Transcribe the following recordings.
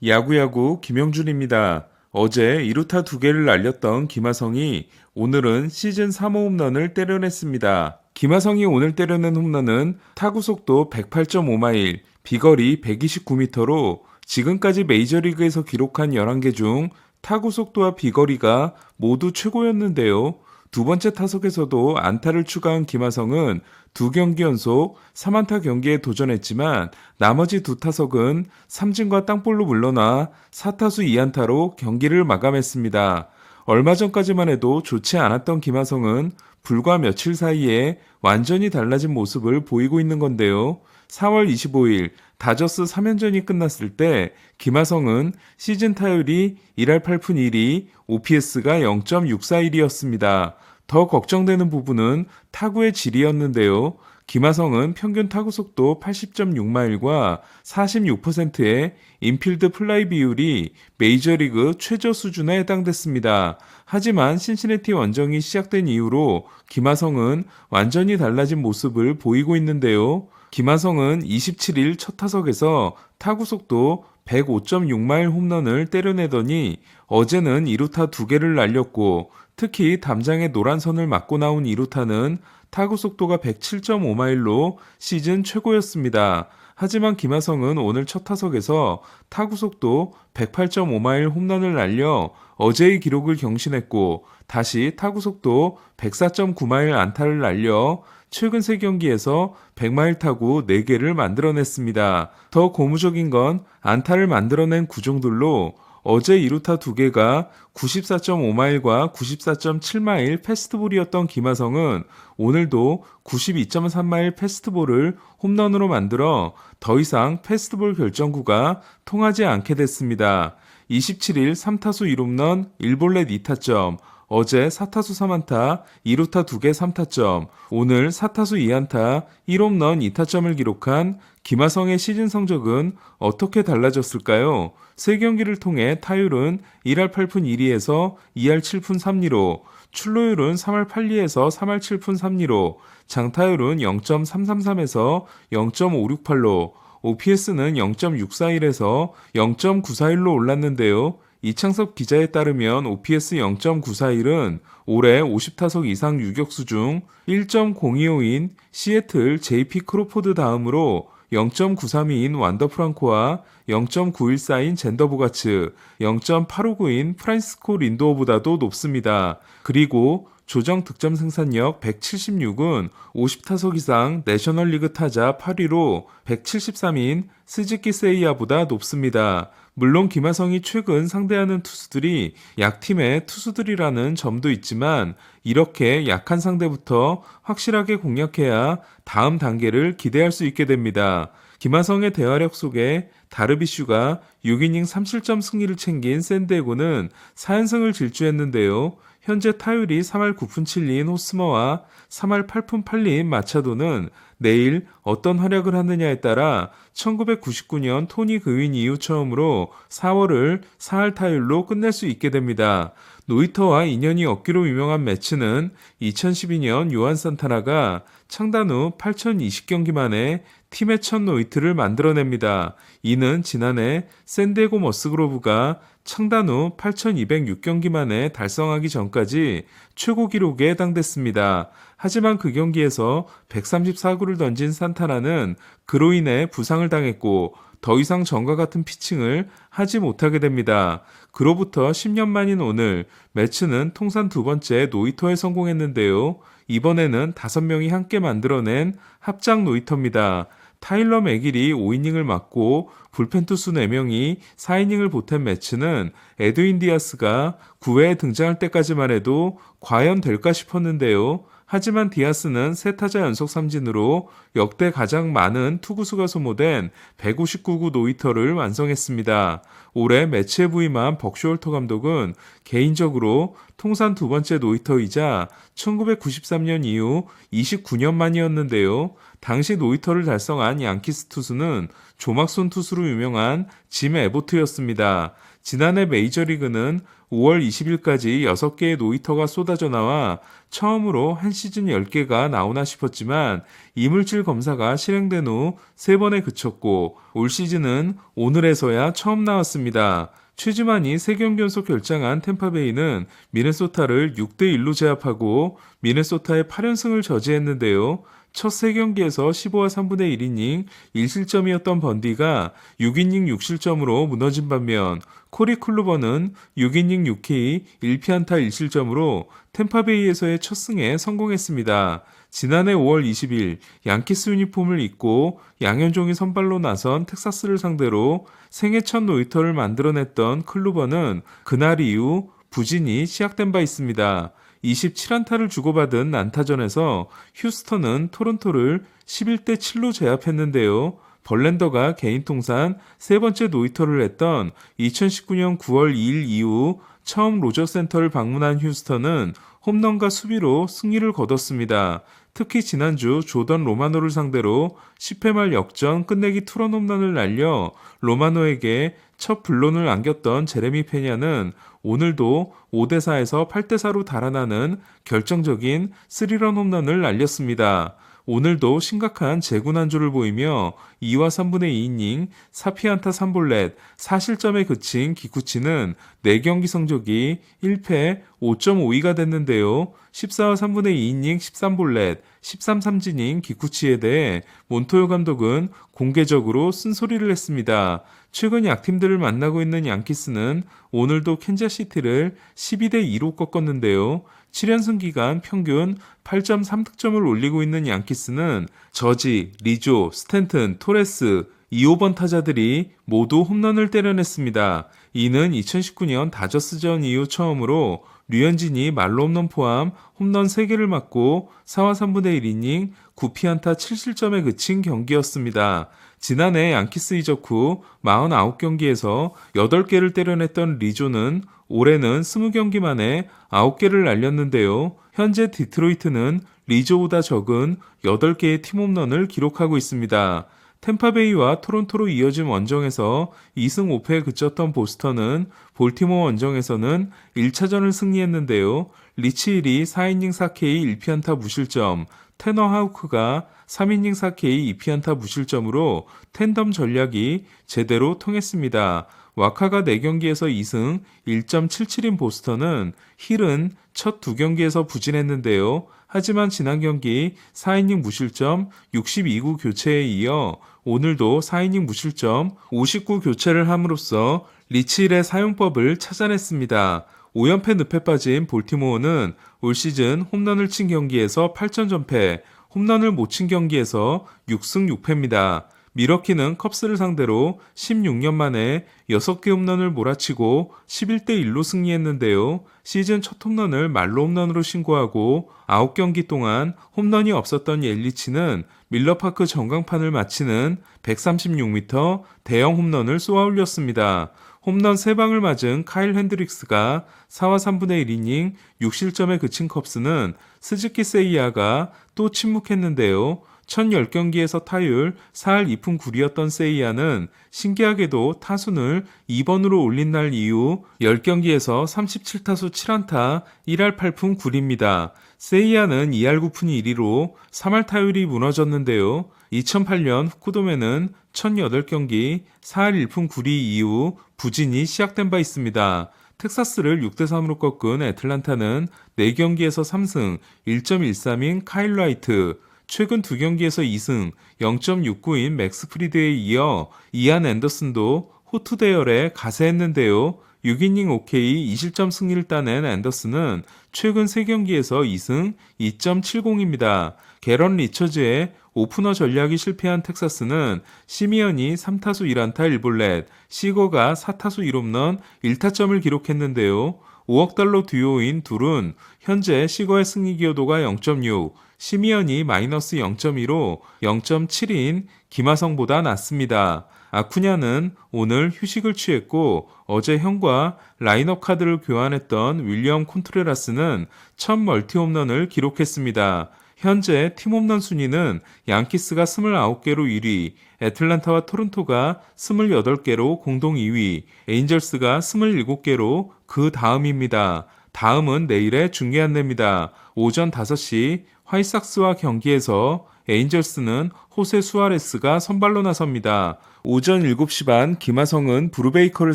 야구야구 김영준입니다. 어제 2루타 2개를 날렸던 김하성이 오늘은 시즌 3호 홈런을 때려냈습니다. 김하성이 오늘 때려낸 홈런은 타구 속도 108.5마일, 비거리 129m로 지금까지 메이저리그에서 기록한 11개 중 타구 속도와 비거리가 모두 최고였는데요. 두 번째 타석에서도 안타를 추가한 김하성은 2경기 연속 3안타 경기에 도전했지만 나머지 두 타석은 삼진과 땅볼로 물러나 4타수 2안타로 경기를 마감했습니다. 얼마 전까지만 해도 좋지 않았던 김하성은 불과 며칠 사이에 완전히 달라진 모습을 보이고 있는 건데요. 4월 25일 다저스 3연전이 끝났을 때 김하성은 시즌 타율이 1할 8푼 1리, OPS가 0.641이었습니다. 더 걱정되는 부분은 타구의 질이었는데요. 김하성은 평균 타구 속도 80.6마일과 46%의 인필드 플라이 비율이 메이저리그 최저 수준에 해당됐습니다. 하지만 신시내티 원정이 시작된 이후로 김하성은 완전히 달라진 모습을 보이고 있는데요. 김하성은 27일 첫 타석에서 타구 속도 105.6마일 홈런을 때려내더니 어제는 2루타 2개를 날렸고 특히 담장에 노란 선을 맞고 나온 2루타는 타구 속도가 107.5마일로 시즌 최고였습니다. 하지만 김하성은 오늘 첫 타석에서 타구 속도 108.5마일 홈런을 날려 어제의 기록을 경신했고 다시 타구 속도 104.9마일 안타를 날려 최근 3경기에서 100마일 타구 4개를 만들어냈습니다. 더 고무적인 건 안타를 만들어낸 구종들로 어제 2루타 2개가 94.5마일과 94.7마일 패스트볼이었던 김하성은 오늘도 92.3마일 패스트볼을 홈런으로 만들어 더 이상 패스트볼 결정구가 통하지 않게 됐습니다. 27일 3타수 1홈런 1볼넷 2타점, 어제 4타수 3안타, 2루타 2개 3타점, 오늘 4타수 2안타, 1홈런 2타점을 기록한 김하성의 시즌 성적은 어떻게 달라졌을까요? 3경기를 통해 타율은 1할 8푼 1리에서 2할 7푼 3리로, 출루율은 3할 8리에서 3할 7푼 3리로, 장타율은 0.333에서 0.568로, OPS는 0.641에서 0.941로 올랐는데요. 이창섭 기자에 따르면 OPS 0.941은 올해 50타석 이상 유격수 중 1.025인 시애틀 JP 크로포드 다음으로 0.932인 완더 프랑코와 0.914인 젠더 보가츠, 0.859인 프란시스코 린도어보다도 높습니다. 그리고 조정 득점 생산력 176은 50타석 이상 내셔널리그 타자 8위로 173인 스즈키 세이야보다 높습니다. 물론 김하성이 최근 상대하는 투수들이 약팀의 투수들이라는 점도 있지만 이렇게 약한 상대부터 확실하게 공략해야 다음 단계를 기대할 수 있게 됩니다. 김하성의 대화력 속에 다르비슈가 6이닝 3실점 승리를 챙긴 샌디에고는 4연승을 질주했는데요. 현재 타율이 3할 9푼 7리인 호스머와 3할 8푼 8리인 마차도는 내일 어떤 활약을 하느냐에 따라 1999년 토니 그윈 이후 처음으로 4월을 4할 타율로 끝낼 수 있게 됩니다. 노히터와 인연이 없기로 유명한 매치는 2012년 요한 산타나가 창단 후 8020경기 만에 팀의 첫 노히트를 만들어냅니다. 이는 지난해 샌디에고 머스그로브가 창단 후 8206경기 만에 달성하기 전까지 최고 기록에 해당됐습니다. 하지만 그 경기에서 134구를 던진 산타나는 그로 인해 부상을 당했고 더 이상 전과 같은 피칭을 하지 못하게 됩니다. 그로부터 10년 만인 오늘 매츠는 통산 두 번째 노히터에 성공했는데요. 이번에는 5명이 함께 만들어낸 합작 노히터입니다. 타일러 맥길이 5이닝을 맡고 불펜 투수 4명이 4이닝을 보탠 매치는 에드윈 디아스가 9회에 등장할 때까지만 해도 과연 될까 싶었는데요. 하지만 디아스는 3타자 연속 삼진으로 역대 가장 많은 투구수가 소모된 159구 노히터를 완성했습니다. 올해 매치에 부임한 벅쇼홀터 감독은 개인적으로 통산 두 번째 노히터이자 1993년 이후 29년 만이었는데요. 당시 노히터를 달성한 양키스 투수는 조막손 투수로 유명한 짐 에보트였습니다. 지난해 메이저리그는 5월 20일까지 6개의 노히터가 쏟아져 나와 처음으로 한 시즌 10개가 나오나 싶었지만 이물질 검사가 실행된 후 3번에 그쳤고 올 시즌은 오늘에서야 처음 나왔습니다. 최지만이 3경기 연속 결장한 템파베이는 미네소타를 6대1로 제압하고 미네소타의 8연승을 저지했는데요. 첫 3경기에서 15와 3분의 1이닝 1실점이었던 번디가 6이닝 6실점으로 무너진 반면 코리 클루버는 6이닝 6K 1피안타 1실점으로 템파베이에서의 첫 승에 성공했습니다. 지난해 5월 20일 양키스 유니폼을 입고 양현종이 선발로 나선 텍사스를 상대로 생애 첫 노히터를 만들어냈던 클루버는 그날 이후 부진이 시작된 바 있습니다. 27안타를 주고받은 난타전에서 휴스턴은 토론토를 11대7로 제압했는데요. 벌랜더가 개인 통산 3번째 노히터를 했던 2019년 9월 2일 이후 처음 로저 센터를 방문한 휴스턴은 홈런과 수비로 승리를 거뒀습니다. 특히 지난주 조던 로마노를 상대로 10회 말 역전 끝내기 투런 홈런을 날려 로마노에게 첫 블론을 안겼던 제레미 페냐는 오늘도 5대4에서 8대4로 달아나는 결정적인 3런 홈런을 날렸습니다. 오늘도 심각한 재군안조를 보이며 2와 3분의 2이닝 4피안타 3볼넷 4실점에 그친 기쿠치는 4경기 성적이 1패 5.52가 됐는데요. 14와 3분의 2이닝 13볼넷 13삼진인 기쿠치에 대해 몬토요 감독은 공개적으로 쓴소리를 했습니다. 최근 약팀들을 만나고 있는 양키스는 오늘도 캔자시티를 12대2로 꺾었는데요. 7연승 기간 평균 8.3득점을 올리고 있는 양키스는 저지, 리조, 스탠튼, 토레스, 2~5번 타자들이 모두 홈런을 때려냈습니다. 이는 2019년 다저스전 이후 처음으로 류현진이 말로 홈런 포함 홈런 3개를 맞고 4와 3분의 1이닝 9피안타 7실점에 그친 경기였습니다. 지난해 양키스 이적 후 49경기에서 8개를 때려냈던 리조는 올해는 20경기 만에 9개를 날렸는데요. 현재 디트로이트는 리조보다 적은 8개의 팀 홈런을 기록하고 있습니다. 템파베이와 토론토로 이어진 원정에서 2승 5패에 그쳤던 보스턴은 볼티모어 원정에서는 1차전을 승리했는데요. 리치힐이 4이닝 4K 1피안타 무실점, 테너 하우크가 3이닝 4K 2피안타 무실점으로 텐덤 전략이 제대로 통했습니다. 와카가 4경기에서 2승 1.77인 보스턴은 힐은 첫 2경기에서 부진했는데요. 하지만 지난 경기 4이닝 무실점 62구 교체에 이어 오늘도 4이닝 무실점 59 교체를 함으로써 리치힐의 사용법을 찾아냈습니다. 5연패 늪에 빠진 볼티모어는 올 시즌 홈런을 친 경기에서 8전 전패, 홈런을 못 친 경기에서 6승 6패입니다. 미러키는 컵스를 상대로 16년 만에 6개 홈런을 몰아치고 11대1로 승리했는데요. 시즌 첫 홈런을 말로 홈런으로 신고하고 9경기 동안 홈런이 없었던 옐리치는 밀러파크 전광판을 마치는 136m 대형 홈런을 쏘아 올렸습니다. 홈런 3방을 맞은 카일 핸드릭스가 4와 3분의 1이닝 6실점에 그친 컵스는 스즈키 세이야가 또 침묵했는데요. 첫 10경기에서 타율 4할 2푼 9리였던 세이야는 신기하게도 타순을 2번으로 올린 날 이후 10경기에서 37타수 7안타 1할 8푼 9리입니다. 세이야는 2할 9푼 1리로 3할 타율이 무너졌는데요. 2008년 후쿠돔에는 첫 8경기 4할 1푼 9리 이후 부진이 시작된 바 있습니다. 텍사스를 6대3으로 꺾은 애틀란타는 4경기에서 3승 1.13인 카일 라이트, 최근 2경기에서 2승 0.69인 맥스 프리드에 이어 이안 앤더슨도 호투 대열에 가세했는데요. 6이닝 OK 2실점 승리를 따낸 앤더슨은 최근 3경기에서 2승 2.70입니다. 게런 리처즈의 오프너 전략이 실패한 텍사스는 시미언이 3타수 1안타 1볼넷, 시거가 4타수 1홈런 1타점을 기록했는데요. 5억 달러 듀오인 둘은 현재 시거의 승리 기여도가 0.6, 시미언이 마이너스 0.2로 0.7인 김하성보다 낮습니다. 아쿠냐는 오늘 휴식을 취했고 어제 형과 라인업 카드를 교환했던 윌리엄 콘트레라스는 첫 멀티 홈런을 기록했습니다. 현재 팀 홈런 순위는 양키스가 29개로 1위, 애틀란타와 토론토가 28개로 공동 2위, 에인절스가 27개로 그 다음입니다. 다음은 내일의 중계 안내입니다. 오전 5시 화이삭스와 경기에서 에인절스는 호세 수아레스가 선발로 나섭니다. 오전 7시 반 김하성은 브루베이커를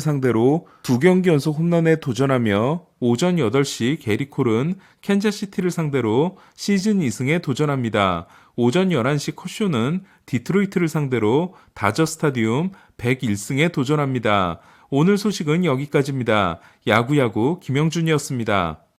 상대로 2경기 연속 홈런에 도전하며 오전 8시 게리 콜은 캔자시티를 상대로 시즌 2승에 도전합니다. 오전 11시 커쇼는 디트로이트를 상대로 다저 스타디움 101승에 도전합니다. 오늘 소식은 여기까지입니다. 야구야구 김영준이었습니다.